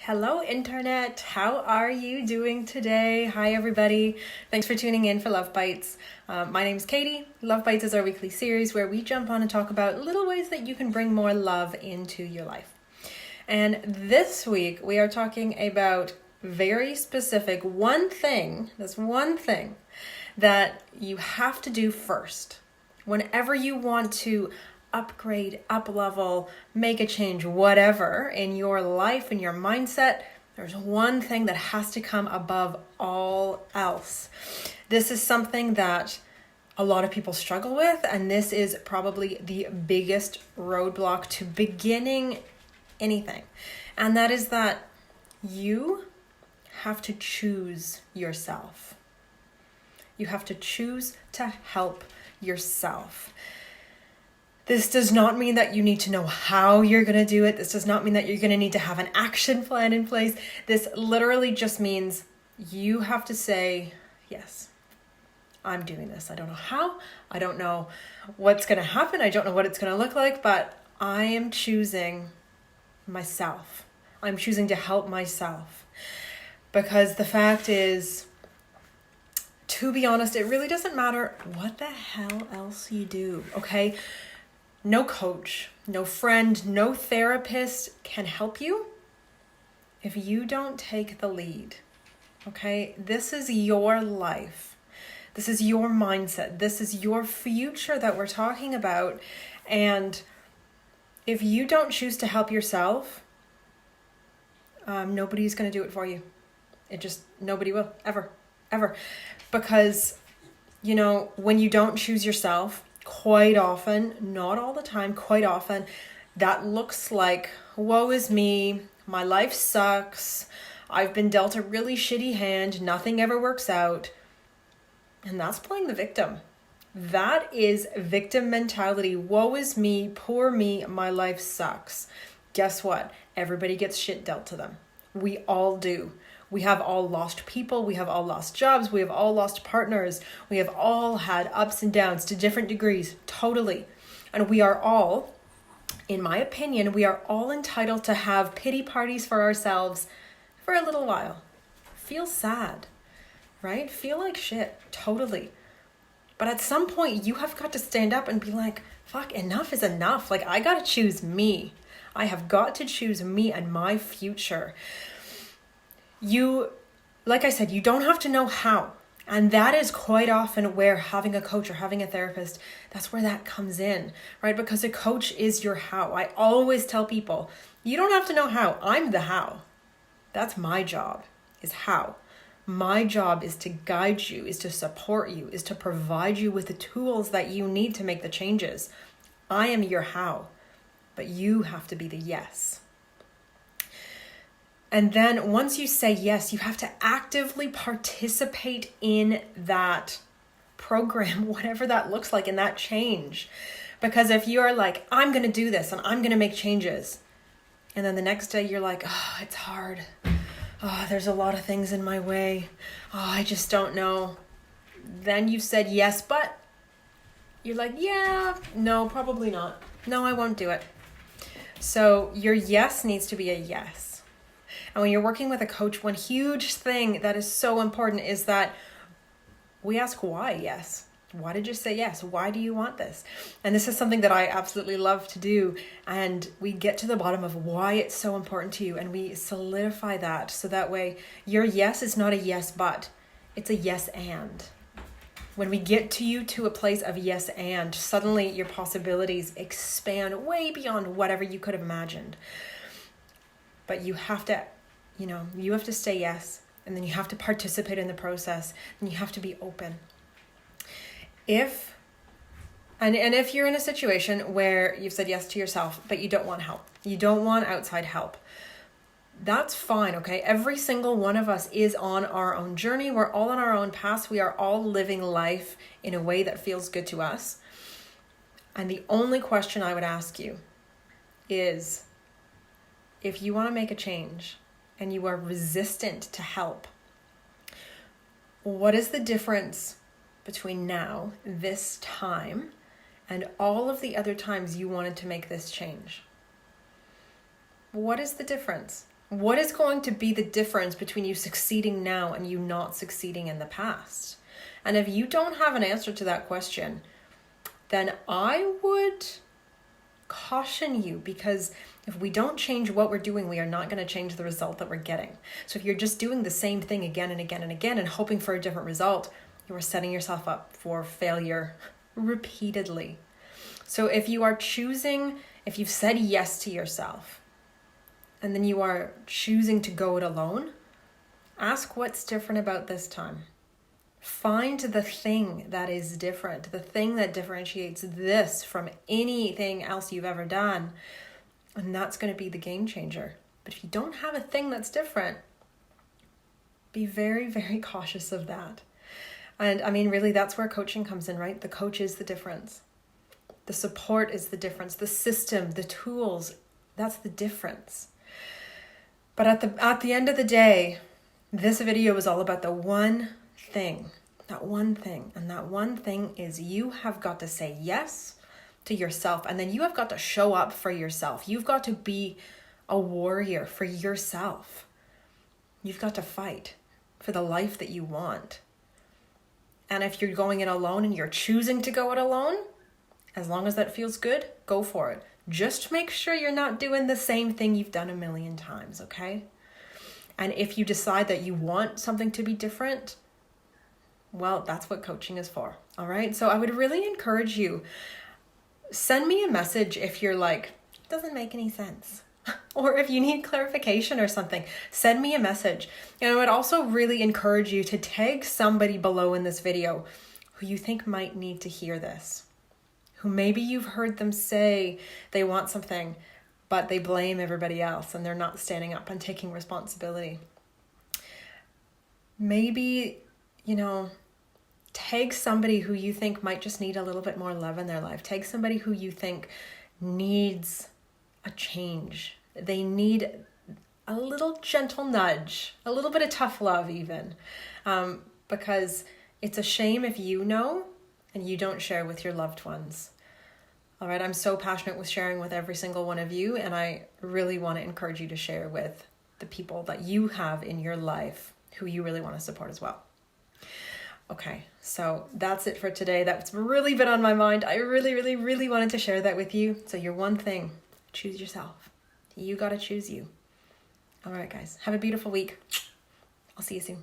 Hello, Internet. How are you doing today? Hi, everybody. Thanks for tuning in for Love Bites. My name's Katie. Love Bites is our weekly series where we jump on and talk about little ways that you can bring more love into your life. And this week, we are talking about very specific one thing that you have to do first. Whenever you want to upgrade, up-level, make a change, whatever, in your life, in your mindset, there's one thing that has to come above all else. This is something that a lot of people struggle with, and this is probably the biggest roadblock to beginning anything. And that is that you have to choose yourself. You have to choose to help yourself. This does not mean that you need to know how you're going to do it. This does not mean that you're going to need to have an action plan in place. This literally just means you have to say, yes, I'm doing this. I don't know how. I don't know what's going to happen. I don't know what it's going to look like, but I am choosing myself. I'm choosing to help myself. Because the fact is, to be honest, it really doesn't matter what the hell else you do, okay? No coach, no friend, no therapist can help you if you don't take the lead, okay? This is your life. This is your mindset. This is your future that we're talking about. And if you don't choose to help yourself, nobody's going to do it for you. Nobody will, ever. Because, when you don't choose yourself, quite often, not all the time, quite often, that looks like, woe is me, my life sucks, I've been dealt a really shitty hand, nothing ever works out. And that's playing the victim. That is victim mentality. Woe is me, poor me, my life sucks. Guess what? Everybody gets shit dealt to them. We all do. We have all lost people, we have all lost jobs, we have all lost partners, we have all had ups and downs to different degrees, totally. And we are all, in my opinion, we are all entitled to have pity parties for ourselves for a little while. Feel sad, right? Feel like shit, totally. But at some point, you have got to stand up and be like, fuck, enough is enough. Like, I gotta choose me. I have got to choose me and my future. Like I said, you don't have to know how. And that is quite often where having a coach or having a therapist, that's where that comes in, right? Because a coach is your how. I always tell people, you don't have to know how. I'm the how. That's my job, is how. My job is to guide you, is to support you, is to provide you with the tools that you need to make the changes. I am your how, but you have to be the yes. And then once you say yes, you have to actively participate in that program, whatever that looks like, in that change. Because if you are like, I'm going to do this and I'm going to make changes, and then the next day you're like, oh, it's hard. Oh, there's a lot of things in my way. Oh, I just don't know. Then you said yes, but you're like, yeah, no, probably not. No, I won't do it. So your yes needs to be a yes. And when you're working with a coach, one huge thing that is so important is that we ask why yes. Why did you say yes? Why do you want this? And this is something that I absolutely love to do. And we get to the bottom of why it's so important to you. And we solidify that. So that way your yes is not a yes, but it's a yes and. When we get to a place of yes and, suddenly your possibilities expand way beyond whatever you could have imagined. But you have to, you have to say yes, and then you have to participate in the process, and you have to be open. If you're in a situation where you've said yes to yourself, but you don't want help, you don't want outside help, that's fine, okay? Every single one of us is on our own journey. We're all on our own paths. We are all living life in a way that feels good to us. And the only question I would ask you is, if you want to make a change and you are resistant to help, what is the difference between now, this time, and all of the other times you wanted to make this change? What is the difference? What is going to be the difference between you succeeding now and you not succeeding in the past? And if you don't have an answer to that question, then I would caution you, because if we don't change what we're doing, we are not going to change the result that we're getting. So if you're just doing the same thing again and again and again and hoping for a different result, you are setting yourself up for failure repeatedly. So if you are choosing, if you've said yes to yourself, and then you are choosing to go it alone, ask what's different about this time. Find the thing that is different, the thing that differentiates this from anything else you've ever done. And that's going to be the game changer. But if you don't have a thing that's different, be very, very cautious of that. And I mean, really, that's where coaching comes in, right? The coach is the difference. The support is the difference. The system, the tools, that's the difference. But at the end of the day, this video is all about the one thing, that one thing. And that one thing is you have got to say yes to yourself. And then you have got to show up for yourself. You've got to be a warrior for yourself. You've got to fight for the life that you want. And if you're going it alone and you're choosing to go it alone, as long as that feels good, go for it. Just make sure you're not doing the same thing you've done a million times, okay? And if you decide that you want something to be different, well, that's what coaching is for, all right? So I would really encourage you, send me a message if you're like, it doesn't make any sense. Or if you need clarification or something, send me a message. And I would also really encourage you to tag somebody below in this video who you think might need to hear this. Who maybe you've heard them say they want something, but they blame everybody else and they're not standing up and taking responsibility. Maybe, tag somebody who you think might just need a little bit more love in their life. Tag somebody who you think needs a change. They need a little gentle nudge, a little bit of tough love even, because it's a shame if you know and you don't share with your loved ones. All right, I'm so passionate with sharing with every single one of you, and I really want to encourage you to share with the people that you have in your life who you really want to support as well. Okay, so that's it for today. That's really been on my mind. I really, really, really wanted to share that with you. So your one thing, choose yourself. You got to choose you. All right, guys, have a beautiful week. I'll see you soon.